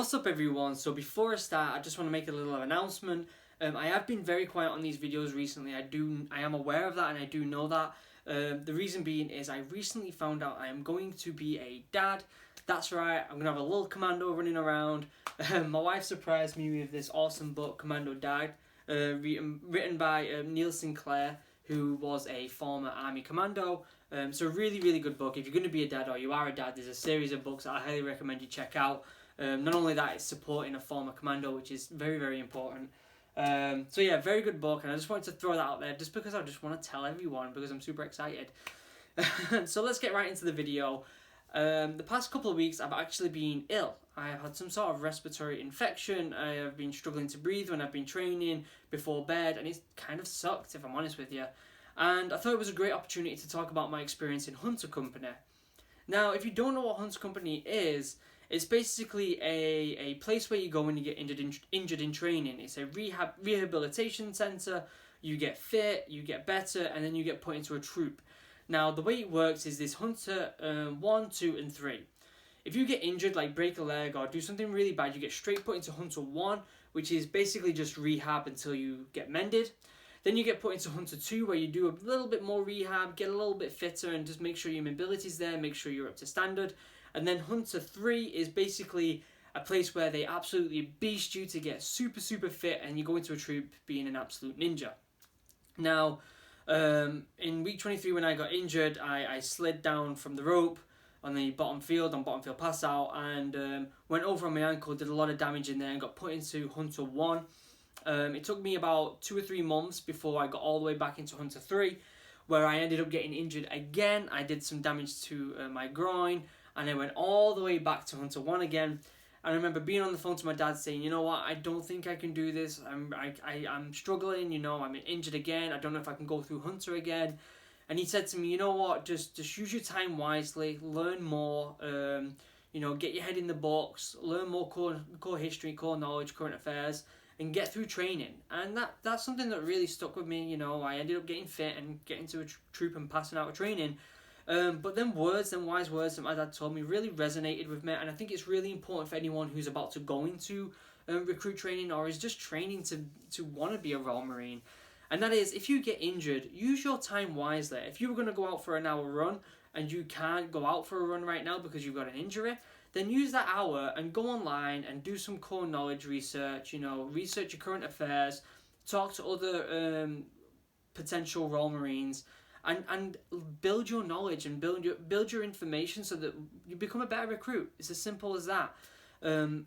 What's up everyone? So before I start, I just want to make a little announcement. I have been very quiet on these videos recently. I am aware of that, and I do know that. The reason being is I recently found out I am going to be a dad. That's right, I'm going to have a little commando running around. My wife surprised me with this awesome book, Commando Dad, written by Neil Sinclair, who was a former army commando. So really, really good book. If you're going to be a dad or you are a dad, there's a series of books that I highly recommend you check out. Not only that, it's supporting a former commando, which is very, very important. So yeah, very good book, and I just wanted to throw that out there just because I just want to tell everyone because I'm super excited. So let's get right into the video. The past couple of weeks I've actually been ill. I have had some sort of respiratory infection. I have been struggling to breathe when I've been training before bed, and it's kind of sucked if I'm honest with you. And I thought it was a great opportunity to talk about my experience in Hunter Company. Now, if you don't know what Hunter Company is, it's basically a place where you go when you get injured in training. It's a rehabilitation centre. You get fit, you get better, and then you get put into a troop. Now, the way it works is this Hunter 1, 2, and 3. If you get injured, like break a leg or do something really bad, you get straight put into Hunter 1, which is basically just rehab until you get mended. Then you get put into Hunter 2, where you do a little bit more rehab, get a little bit fitter, and just make sure your mobility's there, make sure you're up to standard. And then Hunter 3 is basically a place where they absolutely beast you to get super, super fit, and you go into a troop being an absolute ninja. Now, in week 23 when I got injured, I slid down from the rope on bottom field pass out, and went over on my ankle, did a lot of damage in there, and got put into Hunter 1. It took me about 2 or 3 months before I got all the way back into Hunter 3, where I ended up getting injured again. I did some damage to my groin, and I went all the way back to Hunter 1 again. And I remember being on the phone to my dad saying, you know what, I don't think I can do this. I'm struggling, you know, I'm injured again. I don't know if I can go through Hunter again. And he said to me, you know what, just use your time wisely, learn more, you know, get your head in the books, learn more core history, core knowledge, current affairs, and get through training. And that's something that really stuck with me. You know, I ended up getting fit and getting to a troop and passing out of training. But then wise words that my dad told me really resonated with me, and I think it's really important for anyone who's about to go into recruit training or is just training to want to be a Royal Marine. And that is, if you get injured, use your time wisely. If you were going to go out for an hour run and you can't go out for a run right now because you've got an injury, then use that hour and go online and do some core knowledge research, you know, research your current affairs, talk to other potential Royal Marines, and build your knowledge and build your information so that you become a better recruit. It's as simple as that.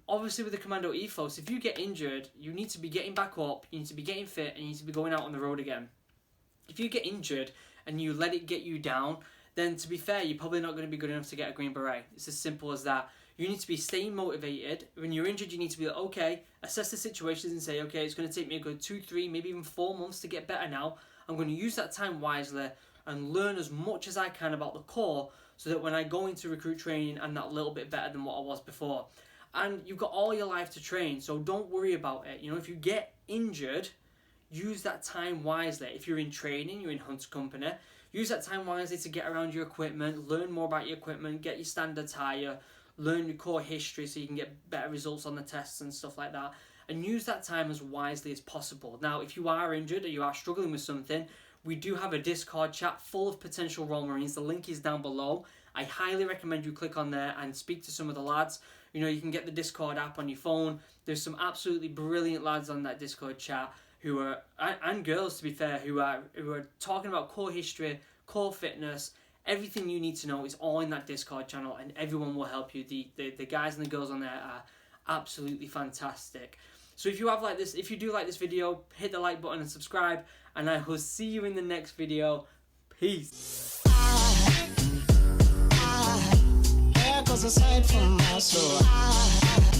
Obviously with the commando ethos, if you get injured, you need to be getting back up, you need to be getting fit, and you need to be going out on the road again. If you get injured and you let it get you down, then to be fair, you're probably not going to be good enough to get a Green Beret. It's as simple as that. You need to be staying motivated. When you're injured, you need to be like, okay, assess the situations and say, okay, it's going to take me a good 2, 3, maybe even 4 months to get better now. I'm going to use that time wisely and learn as much as I can about the core so that when I go into recruit training, I'm that little bit better than what I was before. And you've got all your life to train, so don't worry about it. You know, if you get injured, use that time wisely. If you're in training, you're in Hunter Company, use that time wisely to get around your equipment, learn more about your equipment, get your standards higher, learn your core history so you can get better results on the tests and stuff like that. And use that time as wisely as possible. Now, if you are injured or you are struggling with something, we do have a Discord chat full of potential Royal Marines. The link is down below. I highly recommend you click on there and speak to some of the lads. You know, you can get the Discord app on your phone. There's some absolutely brilliant lads on that Discord chat who are, and girls to be fair, who are talking about core history, core fitness. Everything you need to know is all in that Discord channel, and everyone will help you. The guys and the girls on there are absolutely fantastic. So if you do like this video, hit the like button and subscribe, and I will see you in the next video. Peace. There goes a sight from my soul.